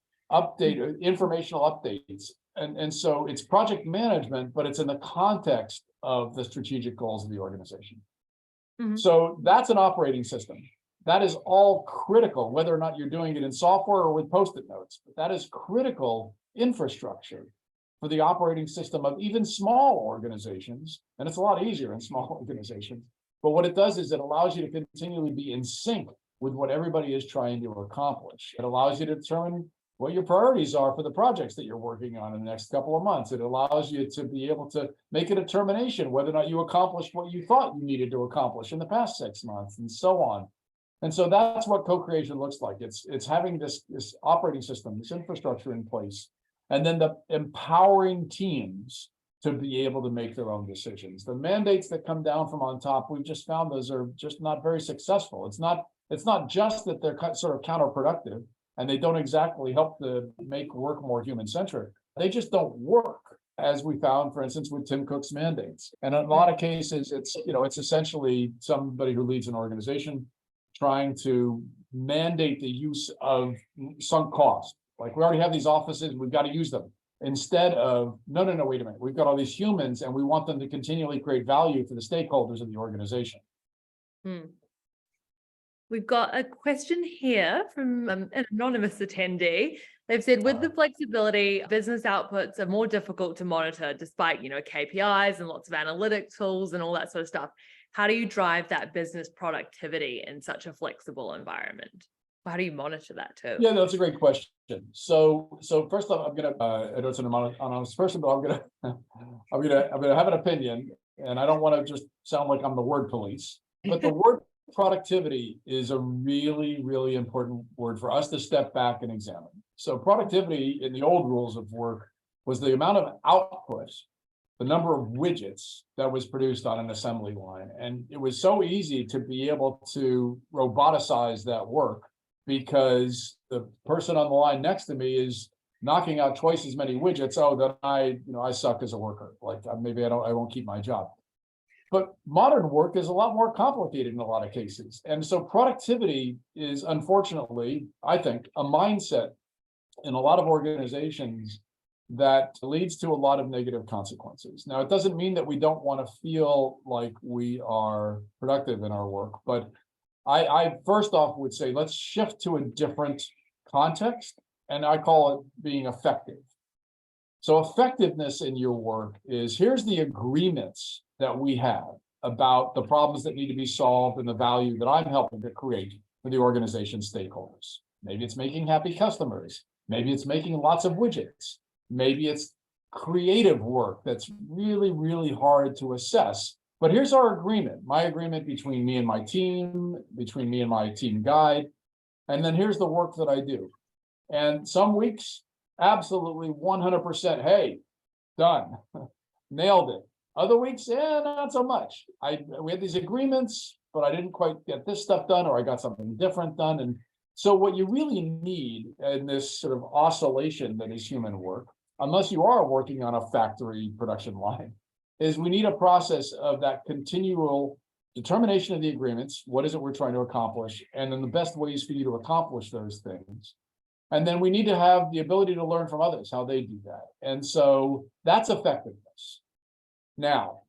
informational updates. And so it's project management, but it's in the context of the strategic goals of the organization. So that's an operating system. That is all critical, whether or not you're doing it in software or with Post-it notes. But that is critical infrastructure for the operating system of even small organizations. And it's a lot easier in small organizations. But what it does is it allows you to continually be in sync with what everybody is trying to accomplish. It allows you to determine what your priorities are for the projects that you're working on in the next couple of months. It allows you to be able to make a determination whether or not you accomplished what you thought you needed to accomplish in the past 6 months, and so on. And so that's what co-creation looks like. It's having this operating system, this infrastructure in place, and then the empowering teams to be able to make their own decisions. The mandates that come down from on top, we've just found those are just not very successful. It's not just that they're sort of counterproductive and they don't exactly help to make work more human-centric. They just don't work, as we found, for instance, with Tim Cook's mandates. And in a lot of cases, it's essentially somebody who leads an organization trying to mandate the use of sunk cost. Like, we already have these offices, we've got to use them. Instead of, no, wait a minute. We've got all these humans and we want them to continually create value for the stakeholders of the organization. We've got a question here from an anonymous attendee. They've said, with the flexibility, business outputs are more difficult to monitor despite, KPIs and lots of analytic tools and all that sort of stuff. How do you drive that business productivity in such a flexible environment? How do you monitor that too? Yeah, that's a great question. So first off, I'm gonna I know it's an anonymous person, but I'm gonna have an opinion, and I don't want to just sound like I'm the word police. But the word productivity is a really, really important word for us to step back and examine. So productivity in the old rules of work was the amount of output, the number of widgets that was produced on an assembly line. And it was so easy to be able to roboticize that work because the person on the line next to me is knocking out twice as many widgets. Oh, then I suck as a worker. Like, maybe I won't keep my job. But modern work is a lot more complicated in a lot of cases. And so productivity is, unfortunately, I think, a mindset in a lot of organizations that leads to a lot of negative consequences. Now, it doesn't mean that we don't want to feel like we are productive in our work, but I first off would say, let's shift to a different context, and I call it being effective. So effectiveness in your work is, here's the agreements that we have about the problems that need to be solved and the value that I'm helping to create for the organization stakeholders. Maybe it's making happy customers. Maybe it's making lots of widgets. Maybe it's creative work that's really, really hard to assess. But here's our agreement, my agreement between me and my team, between me and my team guide. And then here's the work that I do. And some weeks, absolutely 100%, hey, done, nailed it. Other weeks, not so much. We had these agreements, but I didn't quite get this stuff done, or I got something different done. So what you really need in this sort of oscillation that is human work, unless you are working on a factory production line, is we need a process of that continual determination of the agreements. What is it we're trying to accomplish? And then the best ways for you to accomplish those things. And then we need to have the ability to learn from others, how they do that. And so that's effectiveness. Now,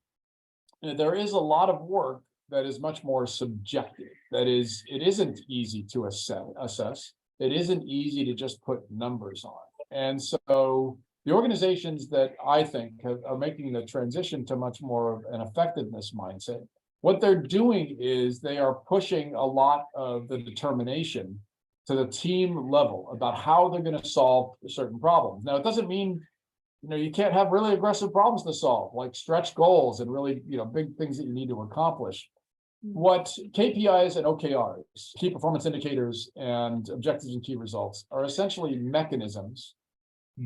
there is a lot of work that is much more subjective. That is, it isn't easy to assess. It isn't easy to just put numbers on. And so the organizations that I think are making the transition to much more of an effectiveness mindset, what they're doing is they are pushing a lot of the determination to the team level about how they're going to solve certain problems. Now, it doesn't mean, you can't have really aggressive problems to solve, like stretch goals and really, big things that you need to accomplish. What KPIs and OKRs, key performance indicators, and objectives and key results are essentially mechanisms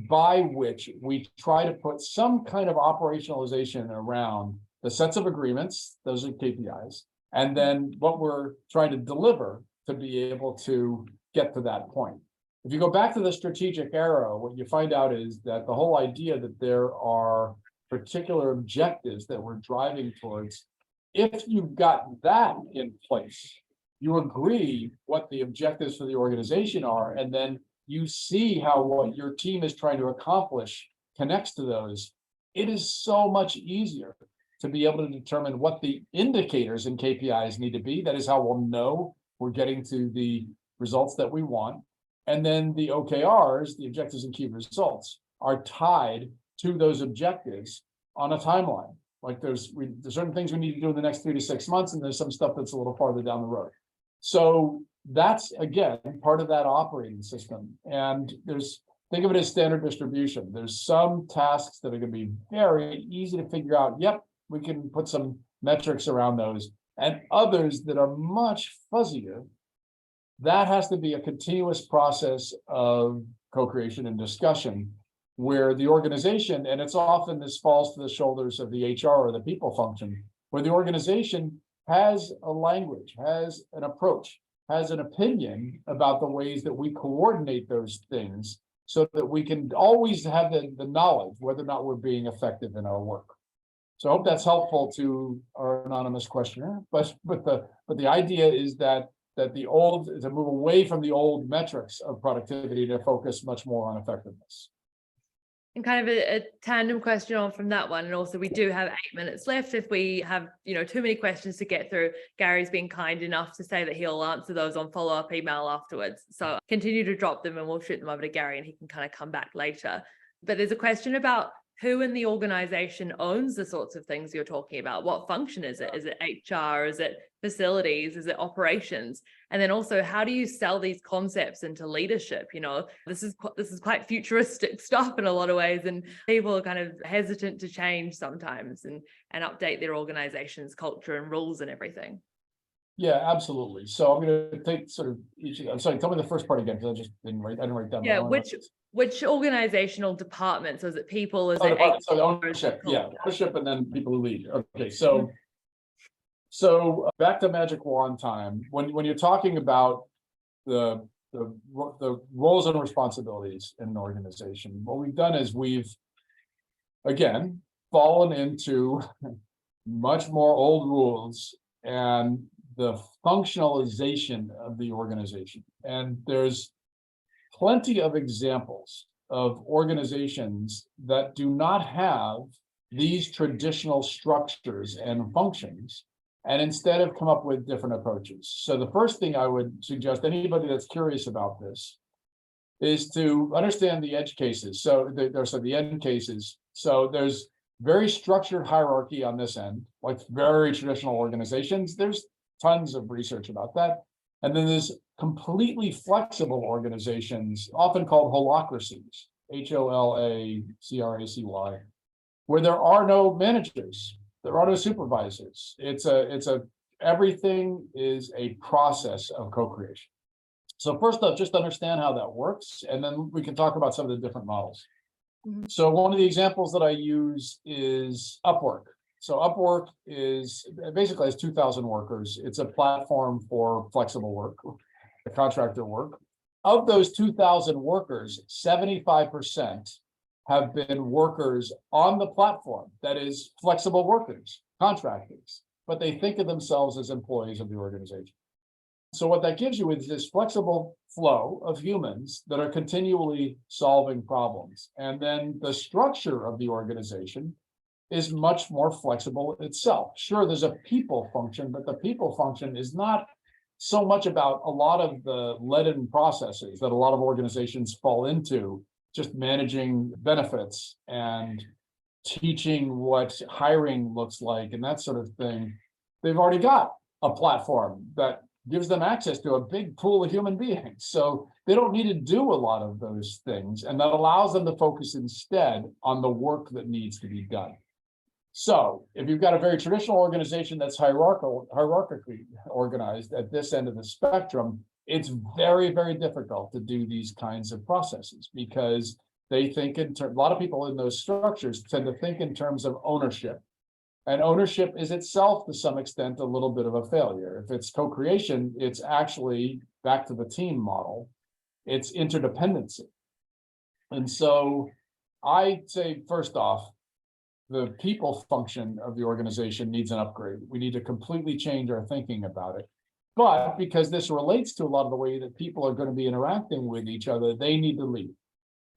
by which we try to put some kind of operationalization around the sets of agreements, those are KPIs, and then what we're trying to deliver to be able to get to that point. If you go back to the strategic arrow, what you find out is that the whole idea that there are particular objectives that we're driving towards, if you've got that in place, you agree what the objectives for the organization are, and then you see how what your team is trying to accomplish connects to those. It is so much easier to be able to determine what the indicators and KPIs need to be. That is how we'll know we're getting to the results that we want. And then the OKRs, the objectives and key results, are tied to those objectives on a timeline. Like there's certain things we need to do in the next 3 to 6 months, and there's some stuff that's a little farther down the road. So that's, again, part of that operating system. And think of it as standard distribution. There's some tasks that are going to be very easy to figure out. Yep, we can put some metrics around those. And others that are much fuzzier, that has to be a continuous process of co-creation and discussion, where the organization, and it's often this falls to the shoulders of the HR or the people function, where the organization has a language, has an approach, has an opinion about the ways that we coordinate those things, so that we can always have the knowledge whether or not we're being effective in our work. So I hope that's helpful to our anonymous questioner. But the idea is that to move away from the old metrics of productivity to focus much more on effectiveness. And kind of a tandem question on from that one. And also we do have 8 minutes left. If we have, too many questions to get through, Gary's been kind enough to say that he'll answer those on follow-up email afterwards. So continue to drop them and we'll shoot them over to Gary and he can kind of come back later. But there's a question about who in the organization owns the sorts of things you're talking about. What function is it? Is it HR? Is it facilities? Is it operations? And then also, how do you sell these concepts into leadership? This is quite futuristic stuff in a lot of ways, and people are kind of hesitant to change sometimes and update their organization's culture and rules and everything. Yeah, absolutely. So I'm going to take sort of each. I'm sorry. Tell me the first part again, because I didn't write down. Yeah, which organizational departments? Is it people? Is it ownership? Yeah, ownership, and then people who lead. Okay, so back to magic wand time. When you're talking about the roles and responsibilities in an organization, what we've done is we've again fallen into much more old rules and the functionalization of the organization. And there's plenty of examples of organizations that do not have these traditional structures and functions, and instead have come up with different approaches. So the first thing I would suggest anybody that's curious about this is to understand the edge cases. So there's the end cases. So there's very structured hierarchy on this end, like very traditional organizations. There's tons of research about that. And then there's completely flexible organizations, often called holacracies, HOLACRACY, where there are no managers, there are no supervisors. Everything is a process of co-creation. So first off, just understand how that works, and then we can talk about some of the different models. Mm-hmm. So one of the examples that I use is Upwork. So Upwork basically has 2,000 workers. It's a platform for flexible work. contractor work. Of those 2,000 workers, 75% have been workers on the platform, that is flexible workers, contractors, but they think of themselves as employees of the organization. So what that gives you is this flexible flow of humans that are continually solving problems. And then the structure of the organization is much more flexible itself. Sure, there's a people function, but the people function is not so much about a lot of the leaden processes that a lot of organizations fall into, just managing benefits and teaching what hiring looks like and that sort of thing. They've already got a platform that gives them access to a big pool of human beings. So they don't need to do a lot of those things. And that allows them to focus instead on the work that needs to be done. So if you've got a very traditional organization that's hierarchically organized at this end of the spectrum, it's very, very difficult to do these kinds of processes because they think a lot of people in those structures tend to think in terms of ownership. And ownership is itself, to some extent, a little bit of a failure. If it's co-creation, it's actually back to the team model. It's interdependency. And so I'd say, first off, the people function of the organization needs an upgrade. We need to completely change our thinking about it. But because this relates to a lot of the way that people are going to be interacting with each other, they need to lead.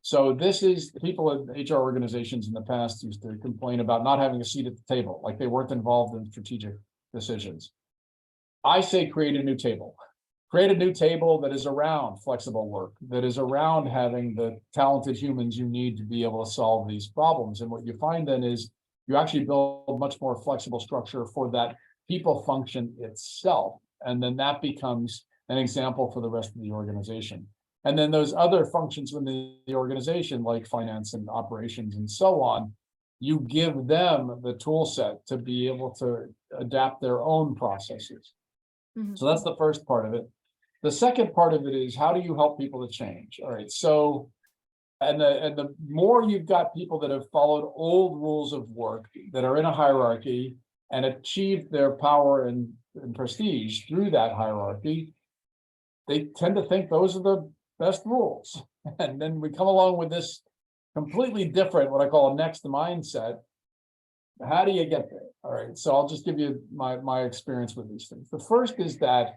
So this is, people in HR organizations in the past used to complain about not having a seat at the table, like they weren't involved in strategic decisions. I say create a new table. Create a new table that is around flexible work, that is around having the talented humans you need to be able to solve these problems. And what you find then is you actually build much more flexible structure for that people function itself. And then that becomes an example for the rest of the organization. And then those other functions within the organization, like finance and operations and so on, you give them the tool set to be able to adapt their own processes. Mm-hmm. So that's the first part of it. The second part of it is, how do you help people to change? All right, so and the more you've got people that have followed old rules of work that are in a hierarchy and achieved their power and prestige through that hierarchy, they tend to think those are the best rules. And then we come along with this completely different, what I call a next mindset. How do you get there? All right, so I'll just give you my experience with these things. The first is that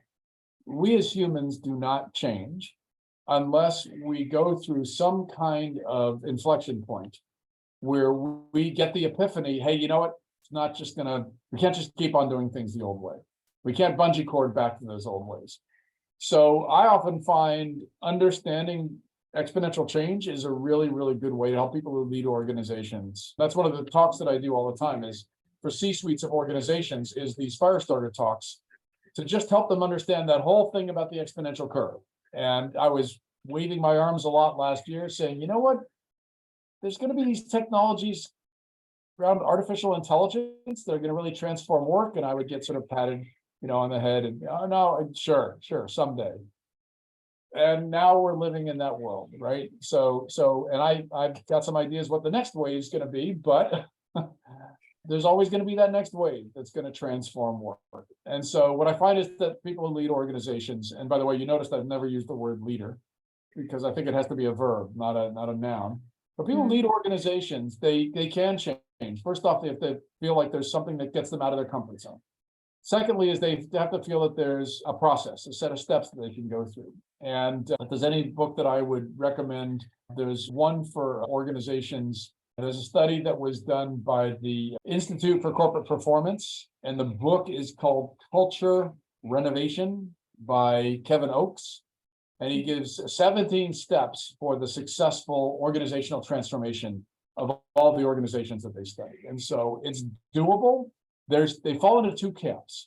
we as humans do not change unless we go through some kind of inflection point where we get the epiphany, hey, you know what? It's not just we can't just keep on doing things the old way. We can't bungee cord back to those old ways. So I often find understanding exponential change is a really, really good way to help people who lead organizations. That's one of the talks that I do all the time is for C-suites of organizations is these fire starter talks to just help them understand that whole thing about the exponential curve. And I was waving my arms a lot last year saying, you know what? There's going to be these technologies around artificial intelligence that are going to really transform work. And I would get sort of patted, on the head and, oh, no, sure, someday. And now we're living in that world, right? So, and I've got some ideas what the next wave is going to be, but there's always going to be that next wave that's going to transform work. And so what I find is that people who lead organizations, and by the way, you noticed I've never used the word leader because I think it has to be a verb, not a noun. But people who lead organizations, they can change. First off, if they feel like there's something that gets them out of their comfort zone. Secondly, is they have to feel that there's a process, a set of steps that they can go through. And if there's any book that I would recommend, there's one for organizations. There's a study that was done by the Institute for Corporate Performance, and the book is called Culture Renovation by Kevin Oakes. And he gives 17 steps for the successful organizational transformation of all the organizations that they study. And so it's doable. They fall into two camps.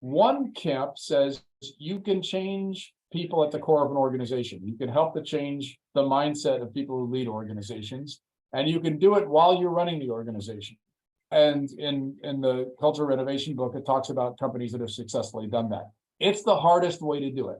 One camp says you can change people at the core of an organization. You can help to change the mindset of people who lead organizations, and you can do it while you're running the organization. And in the Culture Renovation book, it talks about companies that have successfully done that. It's the hardest way to do it.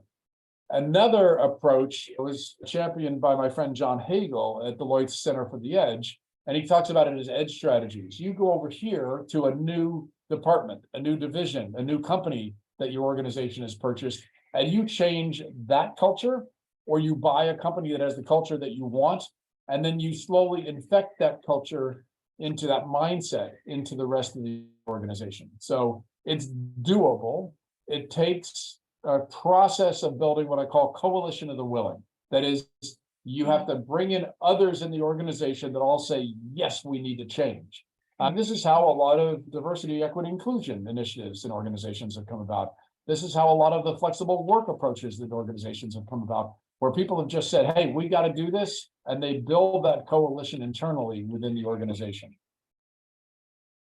Another approach was championed by my friend John Hagel at Deloitte's Center for the Edge, and he talks about it as edge strategies. You go over here to a new department, a new division, a new company that your organization has purchased, and you change that culture, or you buy a company that has the culture that you want, and then you slowly infect that culture into that mindset into the rest of the organization. So it's doable. It takes a process of building what I call coalition of the willing. That is, you have to bring in others in the organization that all say, yes, we need to change. This is how a lot of diversity, equity, inclusion initiatives in organizations have come about. This is how a lot of the flexible work approaches that organizations have come about, where people have just said, hey, we got to do this, and they build that coalition internally within the organization.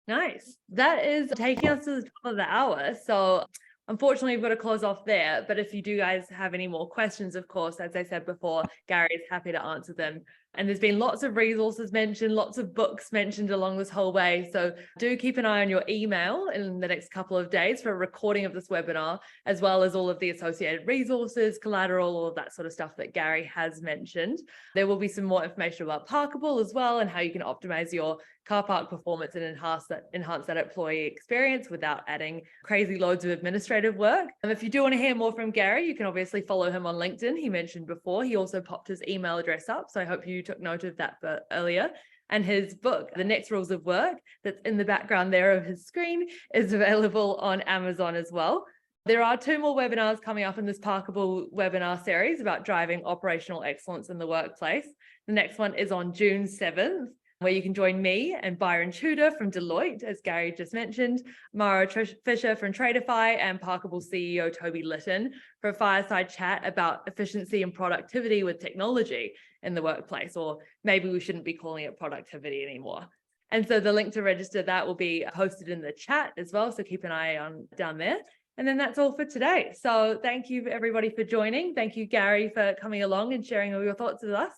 Nice. That is taking us to the top of the hour. So unfortunately, we've got to close off there. But if you do guys have any more questions, of course, as I said before, Gary is happy to answer them. And there's been lots of resources mentioned, lots of books mentioned along this whole way. So do keep an eye on your email in the next couple of days for a recording of this webinar, as well as all of the associated resources, collateral, all of that sort of stuff that Gary has mentioned. There will be some more information about Parkable as well, and how you can optimize your car park performance and enhance that employee experience without adding crazy loads of administrative work. And if you do want to hear more from Gary, you can obviously follow him on LinkedIn. He mentioned before, he also popped his email address up. So I hope you took note of that earlier. And his book, The Next Rules of Work, that's in the background there of his screen, is available on Amazon as well. There are 2 more webinars coming up in this Parkable webinar series about driving operational excellence in the workplace. The next one is on June 7th. Where you can join me and Byron Tudor from Deloitte, as Gary just mentioned, Mara Fisher from Tradeify, and Parkable CEO Toby Litton for a fireside chat about efficiency and productivity with technology in the workplace, or maybe we shouldn't be calling it productivity anymore. And so the link to register that will be posted in the chat as well, so keep an eye on down there. And then that's all for today. So thank you everybody for joining. Thank you, Gary, for coming along and sharing all your thoughts with us.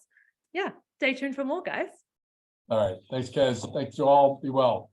Yeah, stay tuned for more, guys. All right. Thanks, Kez. Thanks to all. Be well.